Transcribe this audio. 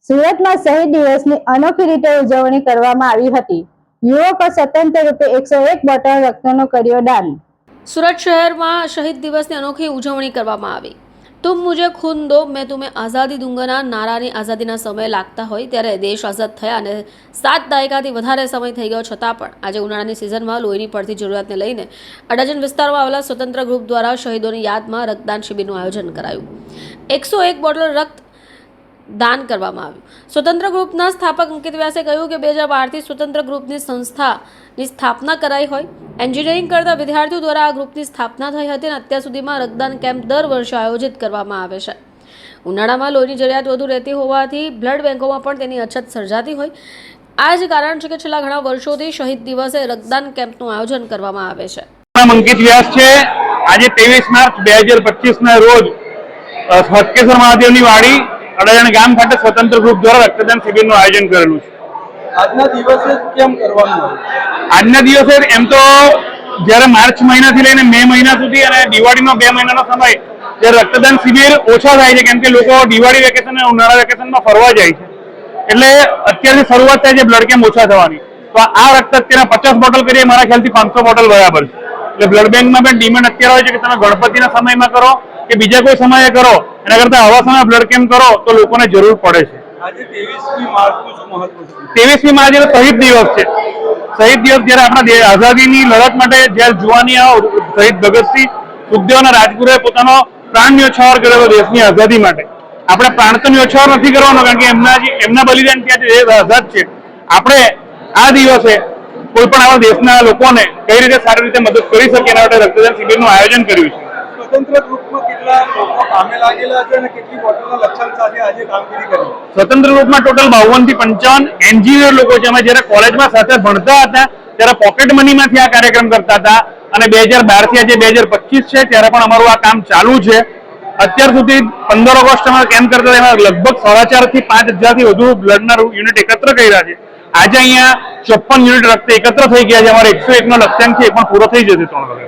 સુરતમાં શહીદ દિવસની અનોખી રીતે ઉજવણી કરવામાં આવી હતી। યુવકો સ્વતંત્ર રૂપે 101 બોટલ રક્તનો કર્યો દાન। સુરત શહેરમાં શહીદ દિવસની અનોખી ઉજવણી કરવામાં આવી। તુમ મુझे खून दो मैं तुम्हें आज़ादी दूंगाના નારાની આઝાદીના સમય લાગતા હોય ત્યારે દેશ આઝાદ થયા અને 7 દાયકાથી વધારે સમય થઈ ગયો છતાં પણ આજે ઉનાળાની સિઝનમાં લોહીની પડતી જરૂરિયાતને લઈને અડાજણ વિસ્તારમાં આવેલા સ્વતંત્ર ગ્રુપ દ્વારા શહીદોની યાદમાં રક્તદાન શિબિરનું આયોજન કરાયું। 101 બોટલ રક્ત દાન કરવામાં આવ્યું। સ્વતંત્ર ગ્રુપના સ્થાપક અંકિત વ્યાસે કહ્યું કે 2012થી સ્વતંત્ર ગ્રુપની સંસ્થાની સ્થાપના કરાઈ હોય। એન્જિનિયરિંગ કરતા વિદ્યાર્થીઓ દ્વારા આ ગ્રુપની સ્થાપના થઈ હતી અને અત્યાર સુધીમાં રક્તદાન કેમ્પ દર વર્ષે આયોજિત કરવામાં આવે છે। ઉનાળામાં લોહીની જરૂરિયાત વધુ રહેતી હોવાથી બ્લડ બેંકોમાં પણ તેની અછત સર્જાતી હોય। આ જ કારણ છે કે છેલ્લા ઘણા વર્ષોથી શહીદ દિવસે રક્તદાન કેમ્પનું આયોજન કરવામાં આવે છે। અંકિત વ્યાસ છે। આજે 23 માર્ચ 2025ના રોજ હટકેશ્વર મહાદેવની વાડી અડાજણ ગામ ખાતે સ્વતંત્ર ગ્રુપ દ્વારા રક્તદાન શિબિરનું આયોજન કરેલું છે। આજના દિવસે કેમ કરવાનું? આજના દિવસે એમ તો જ્યારે માર્ચ મહિનાથી લઈને મે મહિના સુધી અને દિવાળીનો 2 મહિનાનો સમય જ્યારે રક્તદાન શિબિર ઓછા થાય છે, કેમ કે લોકો દિવાળી વેકેશન અને ઉનાળા વેકેશનમાં ફરવા જાય છે, એટલે અત્યારથી શરૂઆત થાય છે બ્લડ કેમ્પ ઓછા થવાની। તો આ રક્ત અત્યારે 50 બોટલ કરીએ, મારા ખ્યાલથી 500 બોટલ બરાબર છે। એટલે બ્લડ બેંકમાં પણ ડિમાન્ડ અત્યારે હોય છે કે તમે ગણપતિના સમયમાં કરો કે બીજા કોઈ સમયે કરો, એના કરતા આવા સમયે બ્લડ કેમ્પ કરો તો લોકોને જરૂર પડે છે। આજે 23મી માર્ચનું શું મહત્વ છે? 23મી માર્ચ એટલે શહીદ દિવસ છે। શહીદ દિવસ જ્યારે આપણા આઝાદીની લડત માટે જ્યારે જુવાની શહીદ ભગતસિંહ, સુખદેવ અને રાજગુરુએ પોતાનો પ્રાણ ન્યોછાવર કર્યો દેશની આઝાદી માટે। આપણે પ્રાણ તો ન્યોછાવર નથી કરવાનો, કારણ કે એમના બલિદાન ત્યાં દેશ આઝાદ છે। આપણે આ દિવસે કોઈ પણ આપણા દેશના લોકોને કઈ રીતે સારી રીતે મદદ કરી શકીએ એના માટે રક્તદાન શિબિરનું આયોજન કર્યું છે। સ્વતંત્ર ગ્રુપમાં કેટલા લોકો કામે લાગેલા છે અને કેટલી બોટલના લક્ષણ સાથે આજે કામગીરી કરી? સ્વતંત્ર ગ્રુપમાં ટોટલ 52 થી 55 એન્જિનિયર લોકો છે। અમે જ્યારે કોલેજમાં સાથે ભણતા હતા ત્યારે પોકેટ મનીમાંથી આ કાર્યક્રમ કરતા હતા અને 2012 થી આજે 2025 છે ત્યારે પણ અમારું આ કામ ચાલુ છે। અત્યાર સુધી 15 ઓગસ્ટ અમે કેમ્પ કરતા એમાં લગભગ 4.5 થી 5,000 થી વધુ બ્લડના યુનિટ એકત્ર કર્યા છે। આજે અહીંયા 54 યુનિટ રક્ત એકત્ર થઈ ગયા છે। અમારે 101નો લક્ષ્યાંક છે એ પણ પૂરો થઈ જશે 3 વાગે।